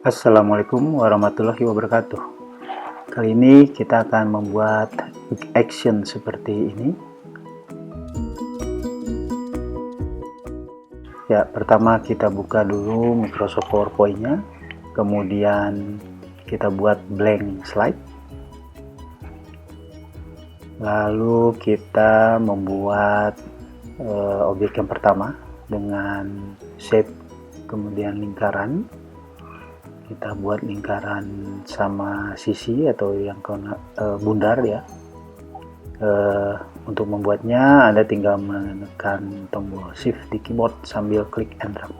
Assalamualaikum warahmatullahi wabarakatuh. Kali ini kita akan membuat action seperti ini. Ya, pertama kita buka dulu Microsoft PowerPoint-nya, kemudian kita buat blank slide. Lalu kita membuat objek yang pertama dengan shape, kemudian lingkaran. Kita buat lingkaran sama sisi atau yang bundar ya. Untuk membuatnya Anda tinggal menekan tombol shift di keyboard sambil klik and drag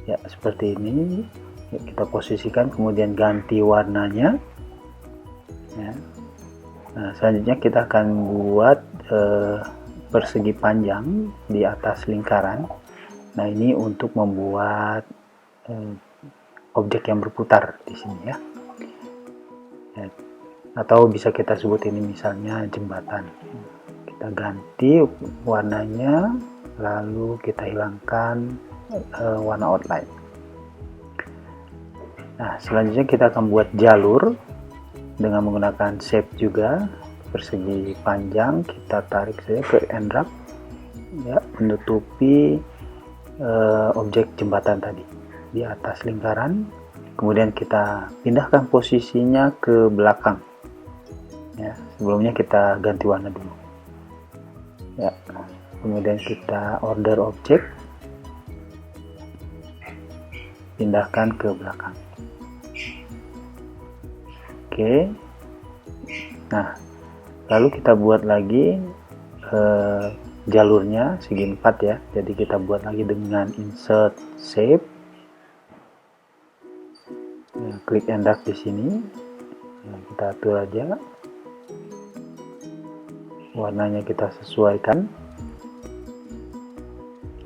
ya, seperti ini ya, kita posisikan kemudian ganti warnanya ya. Nah, selanjutnya kita akan buat persegi panjang di atas lingkaran. Nah, ini untuk membuat objek yang berputar di sini ya. Atau bisa kita sebut ini misalnya jembatan. Kita ganti warnanya, lalu kita hilangkan warna outline. Nah, selanjutnya kita akan buat jalur dengan menggunakan shape juga, persegi panjang, kita tarik saja ke and drag ya, menutupi objek jembatan tadi di atas lingkaran. Kemudian kita pindahkan posisinya ke belakang ya, sebelumnya kita ganti warna dulu ya. Kemudian kita order objek, pindahkan ke belakang. Oke, nah lalu kita buat lagi jalurnya segi 4 ya. Jadi kita buat lagi dengan insert shape, klik and drag di sini. Nah, kita atur aja warnanya, kita sesuaikan.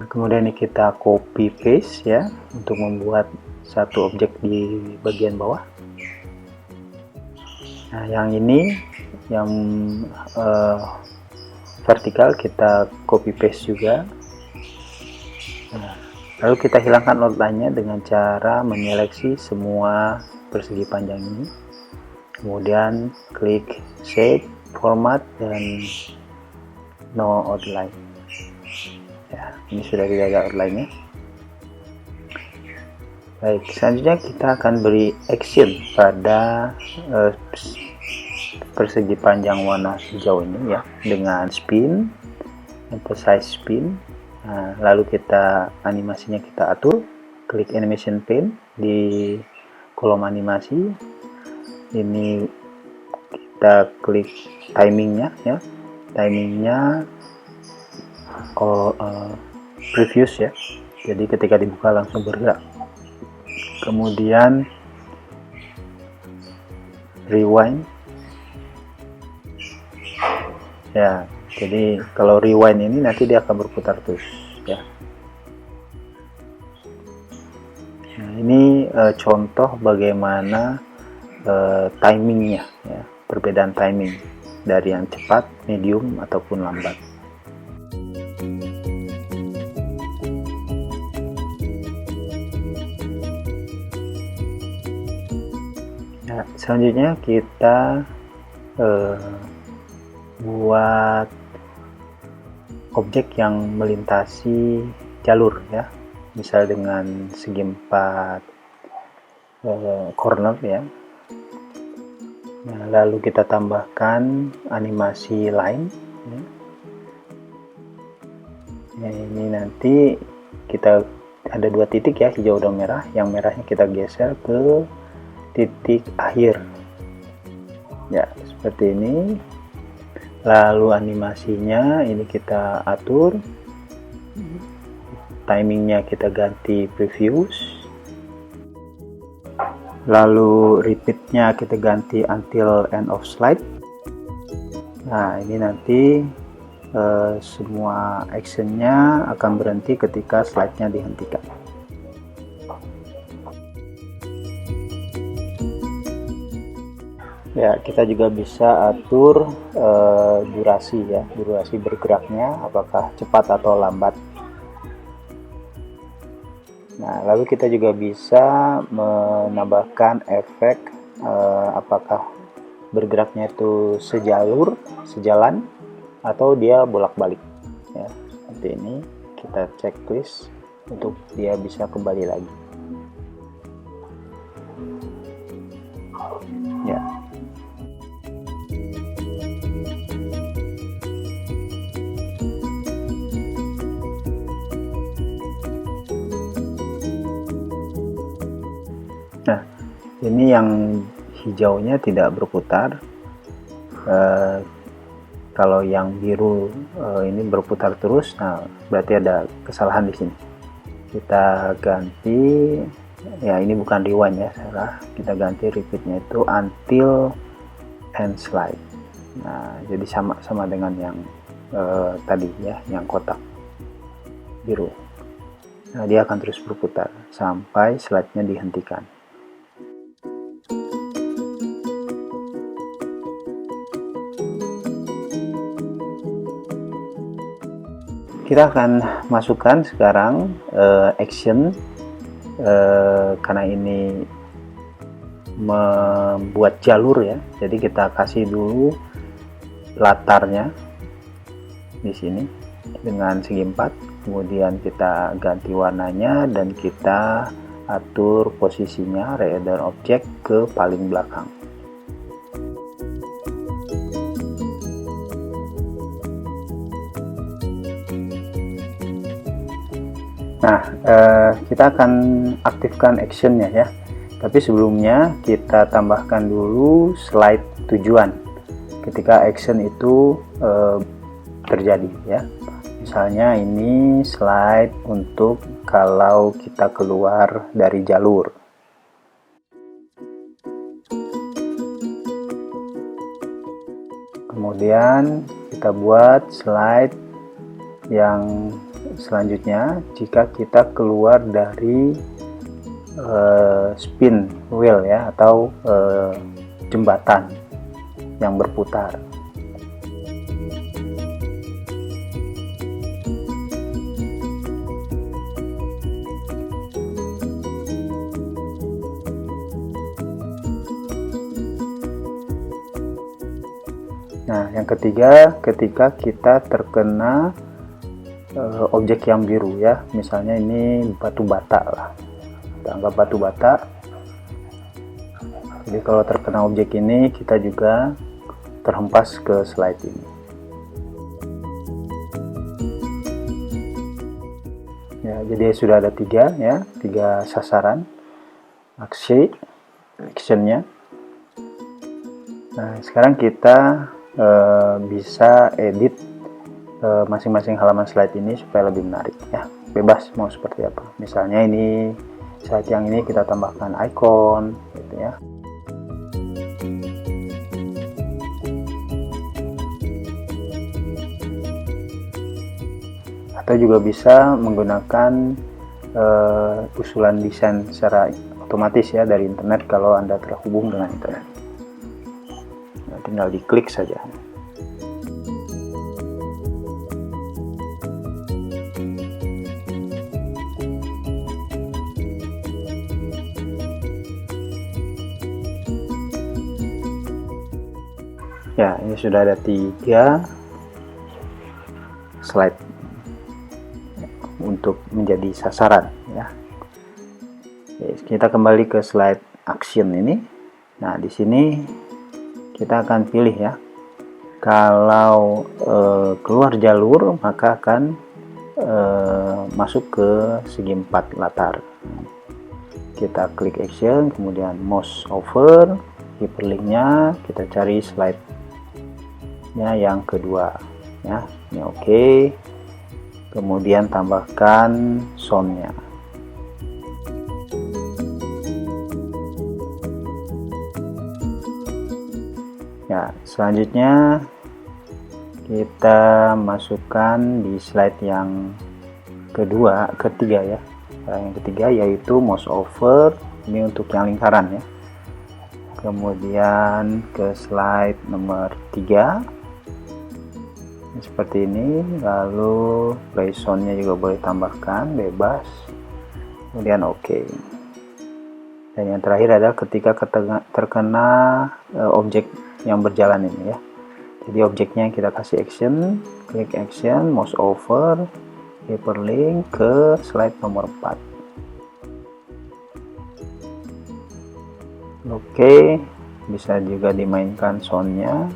Kemudian ini kita copy paste ya untuk membuat satu objek di bagian bawah. Nah, yang ini yang vertikal kita copy paste juga. Nah, lalu kita hilangkan outline-nya dengan cara menyeleksi semua persegi panjang ini. Kemudian klik shape, format, dan no outline. Ya, ini sudah tidak ada outline-nya. Baik, selanjutnya kita akan beri action pada persegi panjang warna hijau ini ya, dengan spin, emphasize spin. Nah, lalu kita animasinya kita atur, klik animation pane di kolom animasi. Ini kita klik timingnya ya, timingnya previous ya, jadi ketika dibuka langsung bergerak. Kemudian rewind ya, jadi kalau rewind ini nanti dia akan berputar terus ya. Nah, ini contoh bagaimana timingnya ya, perbedaan timing dari yang cepat, medium, ataupun lambat. Nah, selanjutnya kita buat objek yang melintasi jalur ya, misal dengan segi 4 corner ya. Nah, lalu kita tambahkan animasi line ya. Nah, ini nanti kita ada 2 titik ya, hijau dan merah. Yang merahnya kita geser ke titik akhir ya, seperti ini. Lalu animasinya ini kita atur, timingnya kita ganti previous, lalu repeatnya kita ganti until end of slide. Nah, ini nanti semua actionnya akan berhenti ketika slide-nya dihentikan. Ya, kita juga bisa atur durasi ya, durasi bergeraknya apakah cepat atau lambat. Nah, Nah, lalu kita juga bisa menambahkan efek apakah bergeraknya itu sejalan, atau dia bolak-balik. Ya, seperti ini kita checklist untuk dia bisa kembali lagi. Ya. Nah, ini yang hijaunya tidak berputar. Kalau yang biru ini berputar terus, nah berarti ada kesalahan di sini. Kita ganti, ya ini bukan rewind ya, salah. Kita ganti repeatnya itu until end slide. Nah, jadi sama dengan yang tadi ya, yang kotak biru. Nah, dia akan terus berputar sampai slide-nya dihentikan. Kita akan masukkan sekarang action, karena ini membuat jalur ya, jadi kita kasih dulu latarnya di sini dengan segi 4, kemudian kita ganti warnanya dan kita atur posisinya radar objek ke paling belakang. Nah, kita akan aktifkan actionnya ya, tapi sebelumnya kita tambahkan dulu slide tujuan ketika action itu terjadi ya. Misalnya ini slide untuk kalau kita keluar dari jalur. Kemudian kita buat slide yang selanjutnya jika kita keluar dari spin wheel ya, atau jembatan yang berputar. Nah, yang ketiga, ketika kita terkena objek yang biru ya, misalnya ini batu bata lah, kita anggap batu bata. Jadi kalau terkena objek ini, kita juga terhempas ke slide ini. Ya, jadi sudah ada tiga sasaran actionnya. Nah, sekarang kita bisa edit masing-masing halaman slide ini supaya lebih menarik ya, bebas mau seperti apa. Misalnya ini slide yang ini kita tambahkan icon gitu ya. Atau juga bisa menggunakan usulan desain secara otomatis ya dari internet kalau Anda terhubung dengan internet. Nah, tinggal diklik saja. Ya, ini sudah ada 3 slide untuk menjadi sasaran ya. Oke, kita kembali ke slide action ini. Nah, di sini kita akan pilih ya. Kalau keluar jalur maka akan masuk ke segi 4 latar. Kita klik action, kemudian mouse over, hyperlinknya kita cari slide yang kedua ya, ini oke. Kemudian tambahkan soundnya. Ya, selanjutnya kita masukkan di slide yang ketiga ya. Yang ketiga yaitu mouse over, ini untuk yang lingkaran ya. Kemudian ke slide nomor 3 seperti ini, lalu play soundnya juga boleh tambahkan bebas. kemudian oke. Dan yang terakhir adalah ketika terkena objek yang berjalan ini ya. Jadi objeknya kita kasih action, klik action, mouse over, hyperlink ke slide nomor 4. Oke, bisa juga dimainkan soundnya.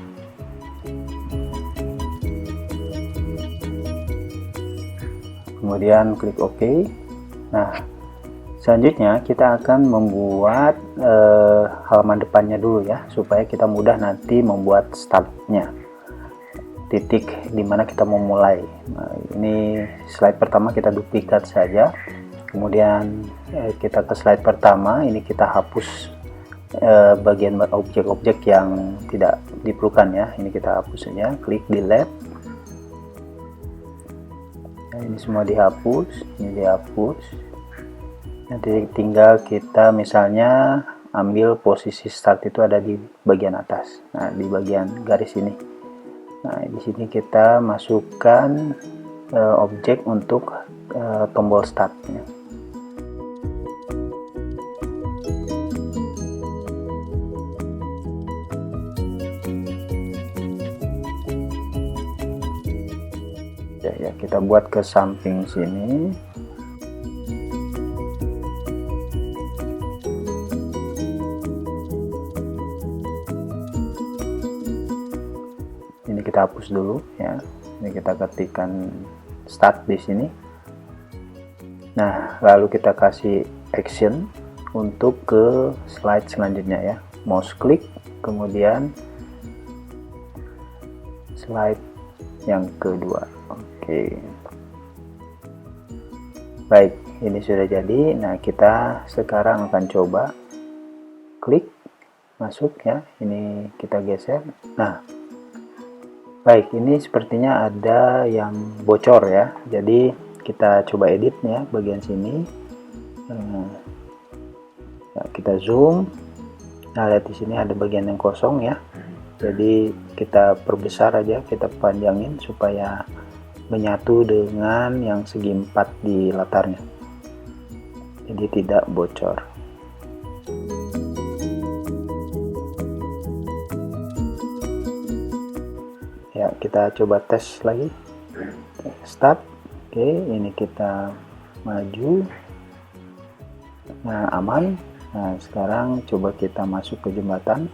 Kemudian klik OK. Nah, selanjutnya kita akan membuat halaman depannya dulu ya, supaya kita mudah nanti membuat startnya, titik dimana kita mau mulai. Nah, ini slide pertama kita duplikat saja, kemudian kita ke slide pertama, ini kita hapus bagian objek-objek yang tidak diperlukan ya, ini kita hapus saja, klik delete. Nah, ini semua dihapus, ini dihapus. Nanti tinggal kita misalnya ambil posisi start itu ada di bagian atas, nah di bagian garis ini. Nah di sini kita masukkan objek untuk tombol startnya. Ya, kita buat ke samping sini. Ini kita hapus dulu ya. Ini kita ketikkan start di sini. Nah, lalu kita kasih action untuk ke slide selanjutnya ya. Mouse klik, kemudian slide yang kedua. Oke. Baik, ini sudah jadi. Nah, kita sekarang akan coba klik masuk ya. Ini kita geser. Nah, baik, ini sepertinya ada yang bocor ya. Jadi kita coba edit ya bagian sini. Nah, kita zoom. Nah, lihat di sini ada bagian yang kosong ya. Jadi kita perbesar aja, kita panjangin supaya menyatu dengan yang segi 4 di latarnya. Jadi tidak bocor. Ya, kita coba tes lagi. Start. Oke, ini kita maju. Nah, aman. Nah, sekarang coba kita masuk ke jembatan.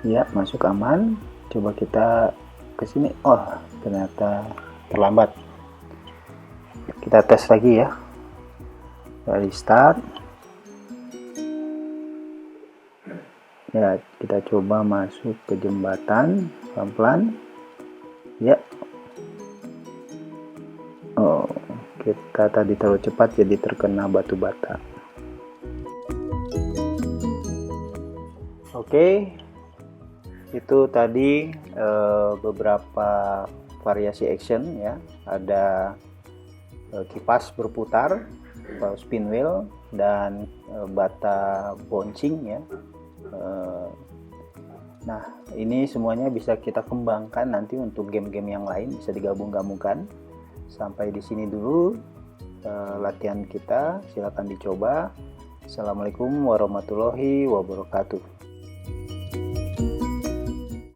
Ya, masuk aman. Coba kita ke sini. Oh, ternyata terlambat. Kita tes lagi ya. Dari start. Ya, kita coba masuk ke jembatan pelan-pelan. Ya. Oh, kita tadi terlalu cepat jadi terkena batu bata. Oke. Itu tadi beberapa variasi action ya. Ada kipas berputar atau spin wheel dan bata bouncing ya. Nah, ini semuanya bisa kita kembangkan nanti untuk game-game yang lain, bisa digabung-gabungkan. Sampai di sini dulu latihan kita, silakan dicoba. Assalamualaikum warahmatullahi wabarakatuh.